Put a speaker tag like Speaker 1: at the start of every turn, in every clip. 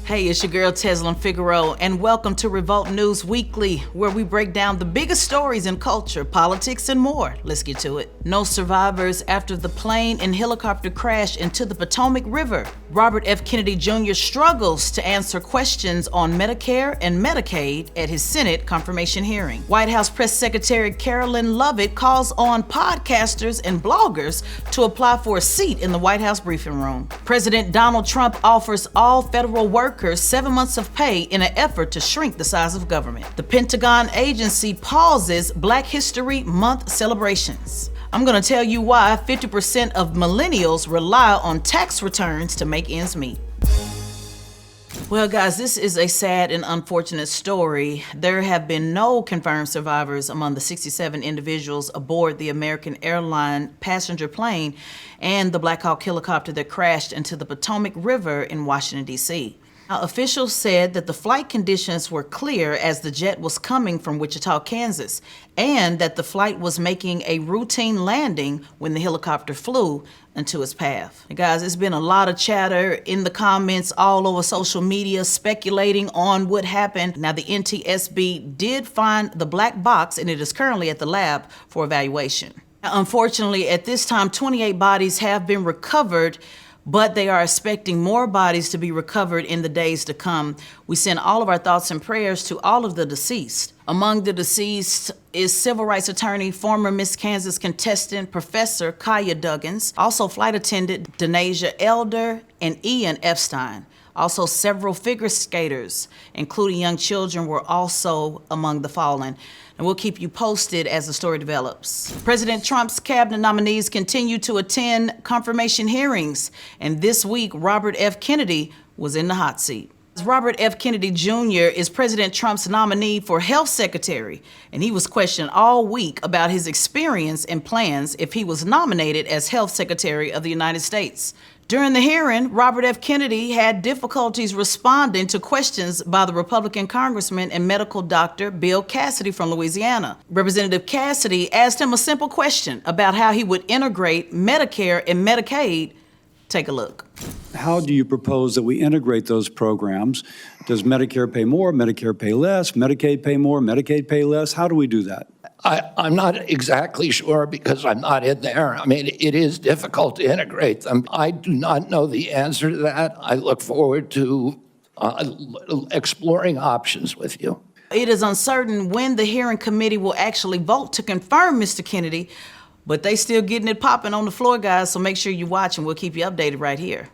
Speaker 1: Hey, it's your girl Teslin Figaro, and welcome to Revolt News Weekly, where we break down the biggest stories in culture, politics, and more. Let's get to it. No survivors after the plane and helicopter crash into the Potomac River. Robert F. Kennedy Jr. struggles to answer questions on Medicare and Medicaid at his Senate confirmation hearing. White House Press Secretary Carolyn Lovett calls on podcasters and bloggers to apply for a seat in the White House briefing room. President Donald Trump offers all federal workers 7 months of pay in an effort to shrink the size of government. The Pentagon agency pauses Black History Month celebrations. I'm going to tell you why 50% of millennials rely on tax returns to make ends meet. Well, guys, this is a sad and unfortunate story. There have been no confirmed survivors among the 67 individuals aboard the American airline passenger plane and the Black Hawk helicopter that crashed into the Potomac River in Washington, D.C. Now, officials said that the flight conditions were clear as the jet was coming from Wichita, Kansas, and that the flight was making a routine landing when the helicopter flew into its path. And guys, it's been a lot of chatter in the comments all over social media speculating on what happened. Now, the NTSB did find the black box, and it is currently at the lab for evaluation. Now, unfortunately, at this time, 28 bodies have been recovered, but they are expecting more bodies to be recovered in the days to come. We send all of our thoughts and prayers to all of the deceased. Among the deceased is civil rights attorney, former Miss Kansas contestant, Professor Kaya Duggins, also flight attendant Denasia Elder and Ian Epstein. Also, several figure skaters, including young children, were also among the fallen. And we'll keep you posted as the story develops. President Trump's cabinet nominees continue to attend confirmation hearings. And this week, Robert F. Kennedy was in the hot seat. Robert F. Kennedy Jr. is President Trump's nominee for Health Secretary, and he was questioned all week about his experience and plans if he was nominated as Health Secretary of the United States. During the hearing, Robert F. Kennedy had difficulties responding to questions by the Republican Congressman and medical doctor Bill Cassidy from Louisiana. Representative Cassidy asked him a simple question about how he would integrate Medicare and Medicaid. Take a look.
Speaker 2: How do you propose that we integrate those programs? Does Medicare pay more, Medicare pay less, Medicaid pay more, Medicaid pay less? How do we do that?
Speaker 3: I'm not exactly sure because I'm not in there. I mean, it is difficult to integrate them. I do not know the answer to that. I look forward to exploring options with you.
Speaker 1: It is uncertain when the hearing committee will actually vote to confirm Mr. Kennedy, but they still getting it popping on the floor, guys, so make sure you watch and we'll keep you updated right here.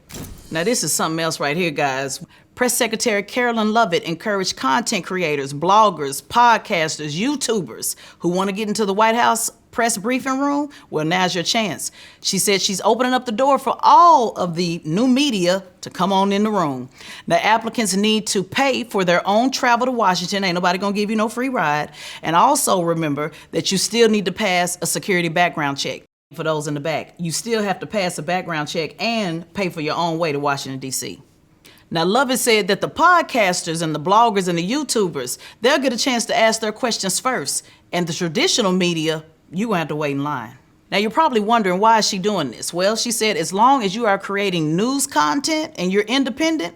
Speaker 1: Now, this is something else right here, guys. Press Secretary Carolyn Lovett encouraged content creators, bloggers, podcasters, YouTubers who want to get into the White House press briefing room. Well, now's your chance. She said she's opening up the door for all of the new media to come on in the room. Now, applicants need to pay for their own travel to Washington. Ain't nobody gonna give you no free ride. And also remember that you still need to pass a security background check. For those in the back, you still have to pass a background check and pay for your own way to Washington, D.C. Now, Lovett said that the podcasters and the bloggers and the YouTubers, they'll get a chance to ask their questions first. And the traditional media, you gonna have to wait in line. Now, you're probably wondering, why is she doing this? Well, she said, as long as you are creating news content and you're independent,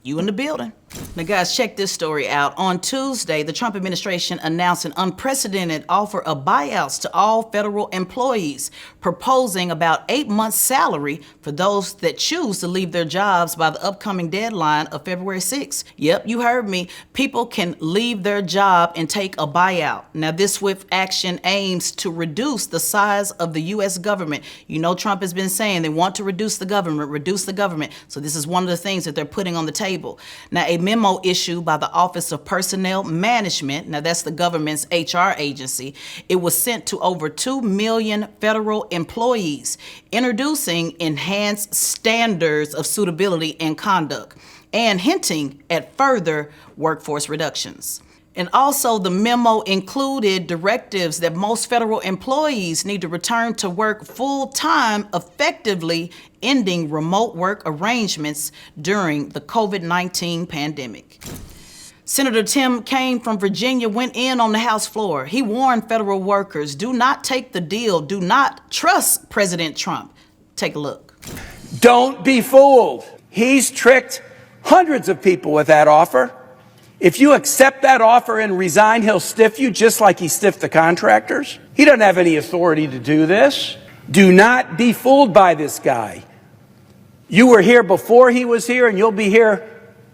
Speaker 1: you in the building. Now, guys, check this story out. On Tuesday, the Trump administration announced an unprecedented offer of buyouts to all federal employees, proposing about 8 months' salary for those that choose to leave their jobs by the upcoming deadline of February 6th. Yep, you heard me. People can leave their job and take a buyout. Now, this swift action aims to reduce the size of the U.S. government. You know, Trump has been saying they want to reduce the government. So this is one of the things that they're putting on the table. Now, a memo issued by the Office of Personnel Management, now that's the government's HR agency, it was sent to over 2 million federal employees, introducing enhanced standards of suitability and conduct, and hinting at further workforce reductions. And also, the memo included directives that most federal employees need to return to work full-time, effectively ending remote work arrangements during the COVID-19 pandemic. Senator Tim Kaine from Virginia went in on the House floor. He warned federal workers, do not take the deal. Do not trust President Trump. Take a look.
Speaker 4: Don't be fooled. He's tricked hundreds of people with that offer. If you accept that offer and resign, he'll stiff you just like he stiffed the contractors. He doesn't have any authority to do this. Do not be fooled by this guy. You were here before he was here, and you'll be here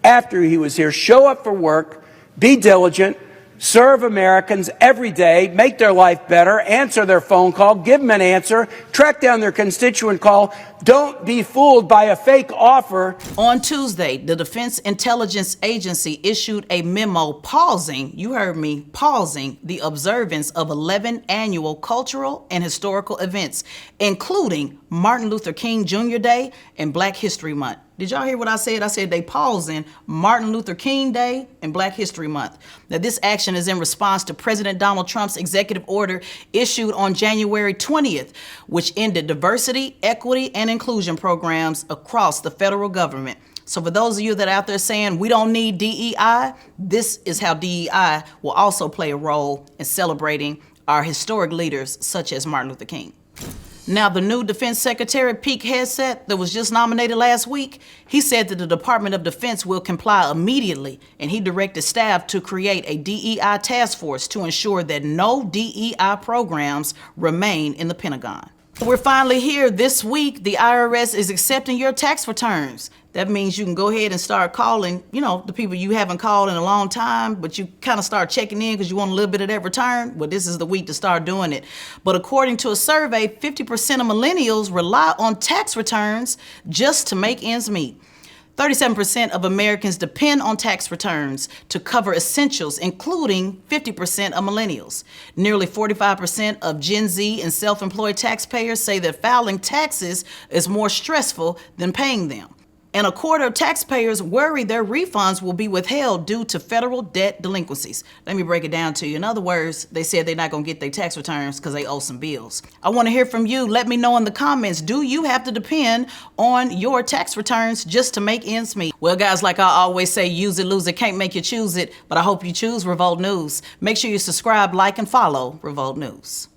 Speaker 4: after he was here. Show up for work, be diligent, serve Americans every day, make their life better, answer their phone call, give them an answer, track down their constituent call. Don't be fooled by a fake offer.
Speaker 1: On Tuesday, the Defense Intelligence Agency issued a memo pausing, you heard me, pausing the observance of 11 annual cultural and historical events, including Martin Luther King Jr. Day and Black History Month. Did y'all hear what I said? I said they pausing Martin Luther King Day and Black History Month. Now, this action is in response to President Donald Trump's executive order issued on January 20th, which ended diversity, equity, and inclusion programs across the federal government. So for those of you that are out there saying we don't need DEI, this is how DEI will also play a role in celebrating our historic leaders such as Martin Luther King. Now, the new Defense Secretary, Pete Hegseth, that was just nominated last week, he said that the Department of Defense will comply immediately, and he directed staff to create a DEI task force to ensure that no DEI programs remain in the Pentagon. We're finally here. This week, the IRS is accepting your tax returns. That means you can go ahead and start calling, the people you haven't called in a long time, but you kind of start checking in because you want a little bit of that return. Well, this is the week to start doing it. But according to a survey, 50% of millennials rely on tax returns just to make ends meet. 37% of Americans depend on tax returns to cover essentials, including 50% of millennials. Nearly 45% of Gen Z and self-employed taxpayers say that filing taxes is more stressful than paying them. And a quarter of taxpayers worry their refunds will be withheld due to federal debt delinquencies. Let me break it down to you. In other words, they said they're not going to get their tax returns because they owe some bills. I want to hear from you. Let me know in the comments, do you have to depend on your tax returns just to make ends meet? Well, guys, like I always say, use it, lose it, can't make you choose it. But I hope you choose Revolt News. Make sure you subscribe, like, and follow Revolt News.